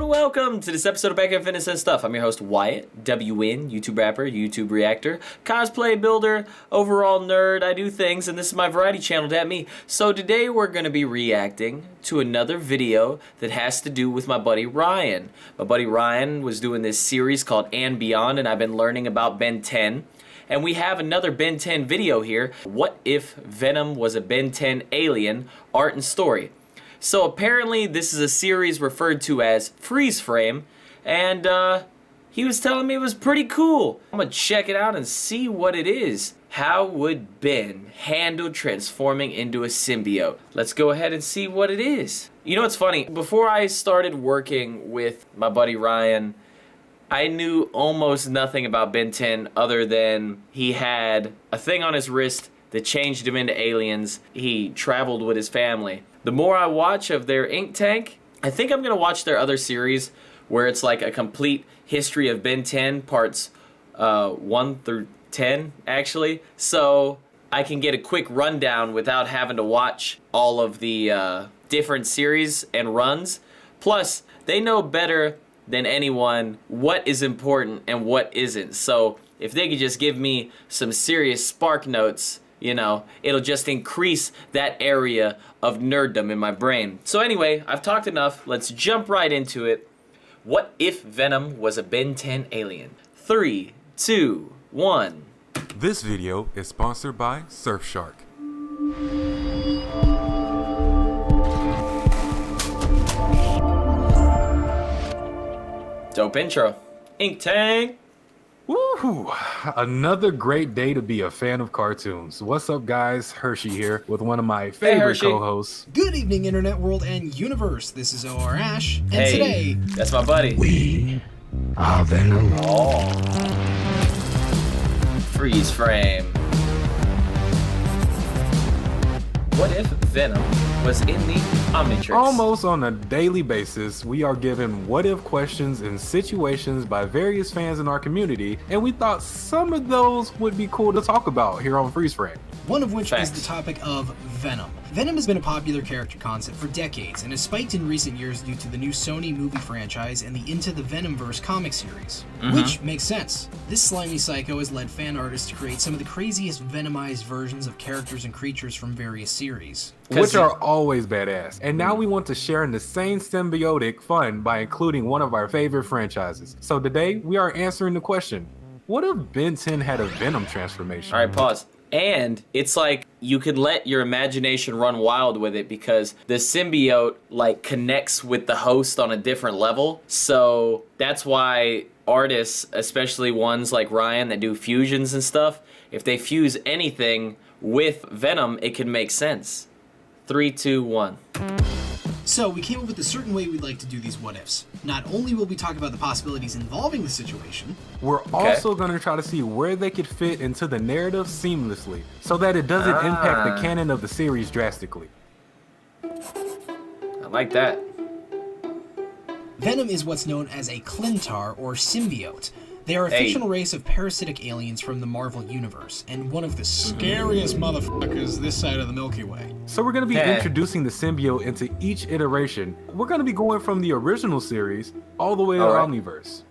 and welcome to this episode of Back at Fitness and Stuff. I'm your host Wyatt, WN, YouTube rapper, YouTube reactor, cosplay builder, overall nerd. I do things, and this is my variety channel, that me. So today we're going to be reacting to another video that has to do with my buddy Ryan. My buddy Ryan was doing this series called And Beyond, and I've been learning about Ben 10. And we have another Ben 10 video here. What if Venom was a Ben 10 alien? Art and story. So apparently this is a series referred to as Freeze Frame, and he was telling me it was pretty cool. I'm gonna check it out and see what it is. How would Ben handle transforming into a symbiote? Let's go ahead and see what it is. You know what's funny? Before I started working with my buddy Ryan, I knew almost nothing about Ben 10 other than he had a thing on his wrist that changed him into aliens. He traveled with his family. The more I watch of their InkTank, I think I'm going to watch their other series where it's like a complete history of Ben 10 parts 1 through 10 actually. So I can get a quick rundown without having to watch all of the different series and runs. Plus, they know better than anyone what is important and what isn't. So if they could just give me some serious spark notes, you know, it'll just increase that area of nerddom in my brain. So anyway, I've talked enough. Let's jump right into it. What if Venom was a Ben 10 alien? 3, 2, 1. This video is sponsored by Surfshark. Dope intro. InkTank. Woohoo! Another great day to be a fan of cartoons. What's up, guys? Hershey here with one of my favorite co-hosts. Good evening, Internet World and Universe. This is OR Ash, and Hey, today that's my buddy. We are Venom. Oh. Freeze frame. What if Venom was in the Omnitrix? Almost on a daily basis, we are given what-if questions and situations by various fans in our community, and we thought some of those would be cool to talk about here on Freeze Frame. one of which Facts. is the topic of Venom. Venom has been a popular character concept for decades and has spiked in recent years due to the new Sony movie franchise and the Into the Venomverse comic series. Which makes sense. This slimy psycho has led fan artists to create some of the craziest Venomized versions of characters and creatures from various series. Which are always badass. And now we want to share in the same symbiotic fun by including one of our favorite franchises. So today, we are answering the question, what if Ben 10 had a Venom transformation? All right, pause. And it's like you could let your imagination run wild with it because the symbiote like connects with the host on a different level. So that's why artists, especially ones like Ryan that do fusions and stuff, if they fuse anything with Venom, it can make sense. 3, 2, 1. So we came up with a certain way we'd like to do these what-ifs. Not only will we talk about the possibilities involving the situation, we're also going to try to see where they could fit into the narrative seamlessly so that it doesn't impact the canon of the series drastically. I like that. Venom is what's known as a Clintar or symbiote. They are a fictional race of parasitic aliens from the Marvel Universe, and one of the scariest motherfuckers this side of the Milky Way. So we're going to be introducing the symbiote into each iteration. We're going to be going from the original series all the way to the Omniverse.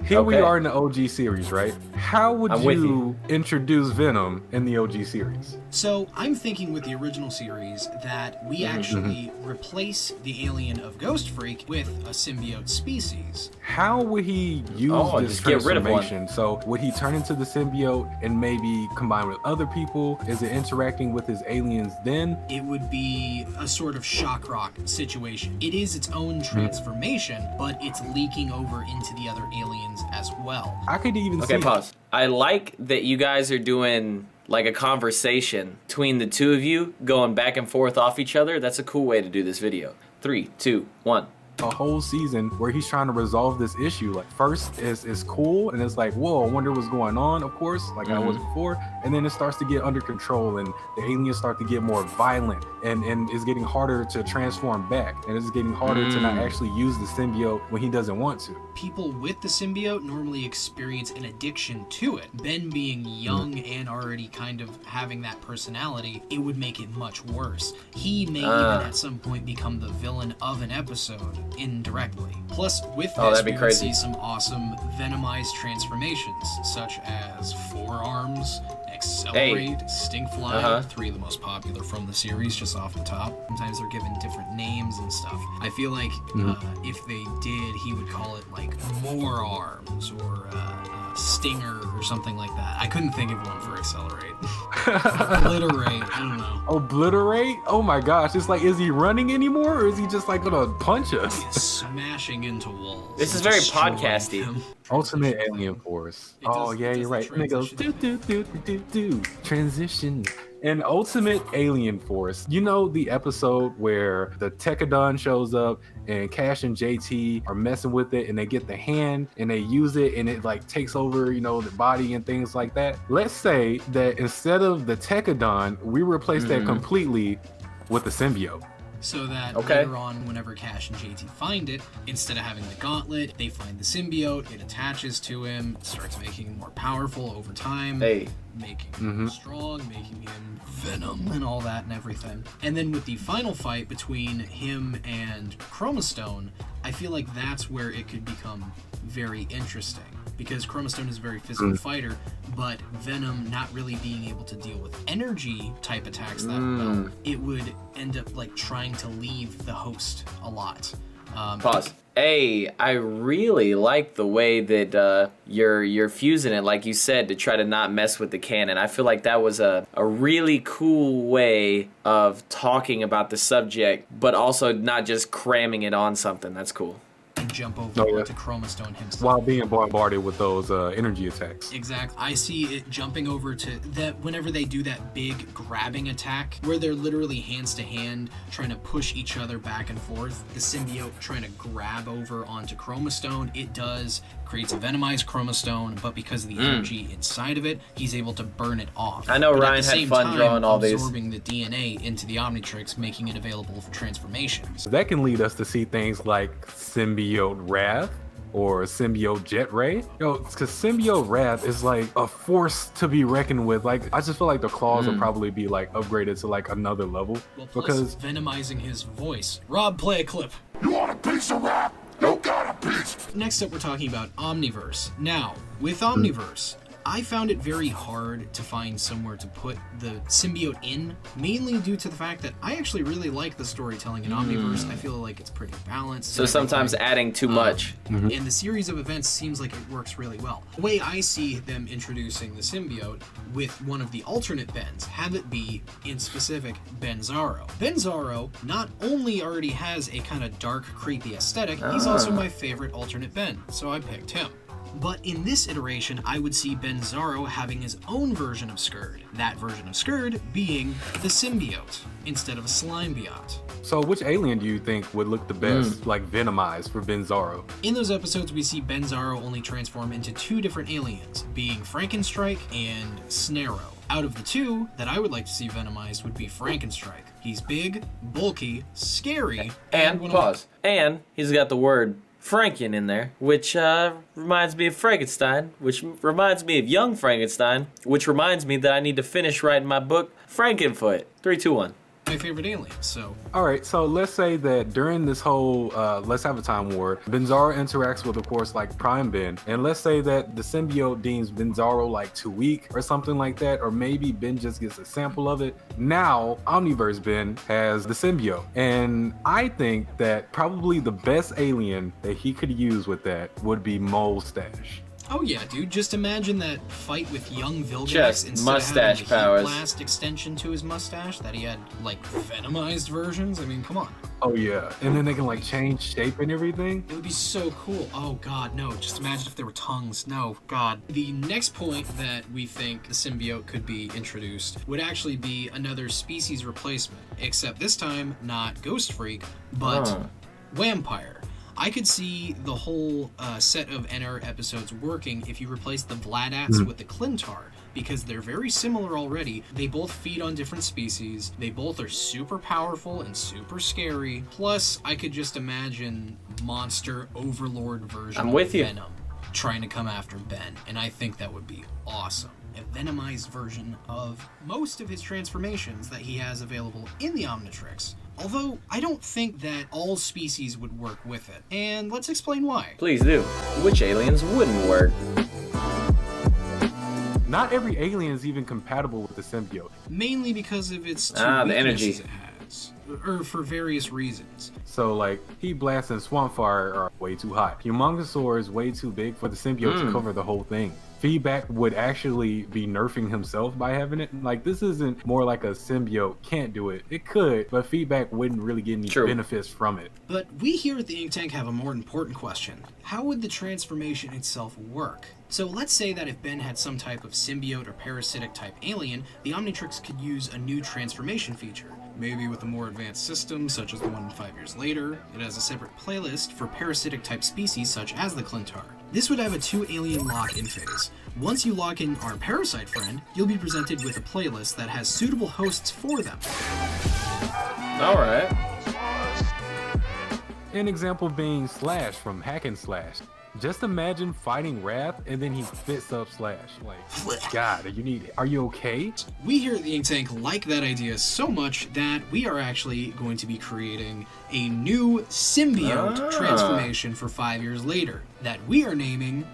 Here we are in the OG series, right? How would you introduce Venom in the OG series? So I'm thinking with the original series that we actually replace the alien of Ghost Freak with a symbiote species. How would he use this just get rid of one. transformation? So would he turn into the symbiote and maybe combine with other people? Is it interacting with his aliens then? It would be a sort of shock rock situation. It is its own transformation, but it's leaking over into the other aliens as well. I could even see. Okay, pause. I like that you guys are doing like a conversation between the two of you going back and forth off each other. That's a cool way to do this video. 3, 2, 1. A whole season where he's trying to resolve this issue. Like first is cool and it's like, whoa, I wonder what's going on, of course, like I was before. and then it starts to get under control, and the aliens start to get more violent, and it's getting harder to transform back, and it's getting harder to not actually use the symbiote when he doesn't want to. People with the symbiote normally experience an addiction to it. Ben being young and already kind of having that personality, it would make it much worse. He may even at some point become the villain of an episode indirectly. Plus, with this, we would see some awesome Venomized transformations, such as forearms, accelerate, stinkfly, 3 of the most popular from the series, just off the top. Sometimes they're given different names and stuff. I feel like if they did, he would call it like more arms or stinger or something like that. I couldn't think of one for accelerate. Obliterate, I don't know. Obliterate? Oh my gosh, it's like, is he running anymore, or is he just like gonna punch us? He's smashing into walls. This is very podcasty. Ultimate Alien Force. Oh yeah, you're right. And it goes do transition. In Ultimate Alien Force, you know the episode where the Techodon shows up and Cash and JT are messing with it, and they get the hand and they use it, and it like takes over, you know, the body and things like that. Let's say that instead of the Techodon, we replace that completely with the symbiote. So that later on, whenever Cash and JT find it, instead of having the gauntlet, they find the symbiote, it attaches to him, starts making him more powerful over time, making him strong, making him Venom and all that and everything. And then with the final fight between him and Chromastone, I feel like that's where it could become very interesting. Because Chromastone is a very physical fighter, but Venom not really being able to deal with energy type attacks that well, it would end up like trying to leave the host a lot. Pause. Hey, I really like the way that you're fusing it, like you said, to try to not mess with the canon. I feel like that was a really cool way of talking about the subject, but also not just cramming it on something. That's cool. And jump over to Chromastone himself. While being bombarded with those energy attacks. Exactly. I see it jumping over to that whenever they do that big grabbing attack where they're literally hands to hand trying to push each other back and forth. The symbiote trying to grab over onto Chromastone. It creates a venomized Chromastone, but because of the energy inside of it, he's able to burn it off. I know, but Ryan had fun drawing all these. Absorbing the DNA into the Omnitrix, making it available for transformations. So that can lead us to see things like Symbiote Wrath or Symbiote Jet Ray. Because Symbiote Wrath is like a force to be reckoned with. Like, I just feel like the claws will probably be like upgraded to like another level. Well, plus venomizing his voice. Rob, play a clip. You want a piece of rap? You got a piece. Next up, we're talking about Omniverse. Now, with Omniverse, I found it very hard to find somewhere to put the symbiote in, mainly due to the fact that I actually really like the storytelling in Omniverse. I feel like it's pretty balanced. So sometimes adding too much. And the series of events seems like it works really well. The way I see them introducing the symbiote with one of the alternate Bens, have it be, in specific, Benzaro. Benzaro not only already has a kind of dark, creepy aesthetic, he's also my favorite alternate Ben, so I picked him. But in this iteration, I would see Benzaro having his own version of Skurd. That version of Skurd being the symbiote instead of a Slimebiote. So which alien do you think would look the best, like venomized for Benzaro? In those episodes, we see Benzaro only transform into 2 different aliens, being Frankenstrike and Snarrow. Out of the 2 that I would like to see venomized would be Frankenstrike. He's big, bulky, scary, and he's got the word Franken in there, which reminds me of Frankenstein, which reminds me of Young Frankenstein, which reminds me that I need to finish writing my book, Frankenfoot. 3, 2, 1. My favorite alien, so. Alright, so let's say that during this whole Let's Have a Time war, Benzaro interacts with, of course, like Prime Ben, and let's say that the symbiote deems Benzaro like too weak or something like that, or maybe Ben just gets a sample of it. Now, Omniverse Ben has the symbiote, and I think that probably the best alien that he could use with that would be Mustache. Oh yeah, dude, just imagine that fight with young Vilgax Just instead mustache of having the powers. Heat Blast extension to his mustache, that he had, like, venomized versions. I mean, come on. Oh yeah, and then they can like change shape and everything. It would be so cool. Oh god, no, just imagine if there were tongues. No, god. The next point that we think the symbiote could be introduced would actually be another species replacement, except this time not Ghost Freak, but Vampire. I could see the whole set of NR episodes working if you replace the Vladats with the Clintar, because they're very similar already. They both feed on different species. They both are super powerful and super scary. Plus, I could just imagine monster overlord version I'm with of you. Venom trying to come after Ben, and I think that would be awesome. A Venomized version of most of his transformations that he has available in the Omnitrix. Although, I don't think that all species would work with it. And let's explain why. Please do. Which aliens wouldn't work? Not every alien is even compatible with the symbiote. Mainly because of its two the weaknesses energy. it has. Or for various reasons. So, like, Heat Blast and Swamp Fire are way too hot. Humongosaur is way too big for the symbiote to cover the whole thing. Feedback would actually be nerfing himself by having it. Like, this isn't more like a symbiote can't do it. It could, but Feedback wouldn't really get any benefits from it. But we here at the InkTank have a more important question. How would the transformation itself work? So let's say that if Ben had some type of symbiote or parasitic type alien, the Omnitrix could use a new transformation feature. Maybe with a more advanced system, such as the one 5 years later. It has a separate playlist for parasitic type species such as the Clintar. This would have a 2 alien lock-in phase. Once you lock in our parasite friend, you'll be presented with a playlist that has suitable hosts for them. Alright. An example being Slash from Hack and Slash. Just imagine fighting Wrath and then he fits up Slash. Like, God, are you okay? We here at the InkTank like that idea so much that we are actually going to be creating a new symbiote transformation for 5 years later that we are naming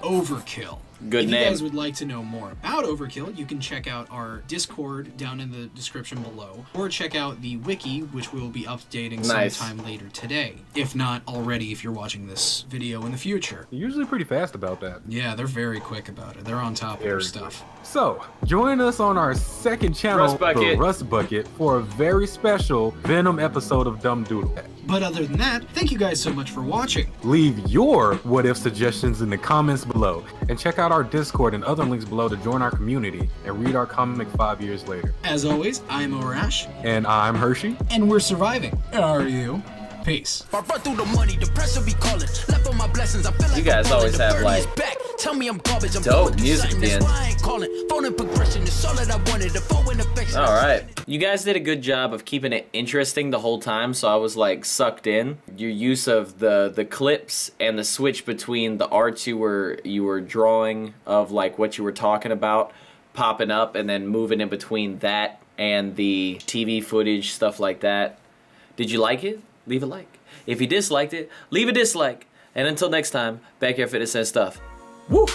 Overkill. Good if name. you guys would like to know more about Overkill, you can check out our Discord down in the description below, or check out the wiki, which we'll be updating sometime later today. If not already, if you're watching this video in the future. They're usually pretty fast about that. Yeah, they're very quick about it. They're on top of their stuff. So, join us on our second channel, The Rust Bucket, for a very special Venom episode of Dumb Doodle. But other than that, thank you guys so much for watching. Leave your what-if suggestions in the comments below, and check out our Discord and other links below to join our community and read our comic 5 years later. As always, I'm Orash. And I'm Hershey. And we're surviving. Are you? Peace. You guys always have, like, dope music at the end. Alright. You guys did a good job of keeping it interesting the whole time, so I was, like, sucked in. Your use of the clips and the switch between the arts you were drawing of, like, what you were talking about, popping up, and then moving in between that and the TV footage, stuff like that. Did you like it? Leave a like. If you disliked it, leave a dislike. And until next time, Backyard Fitness and stuff. Woo!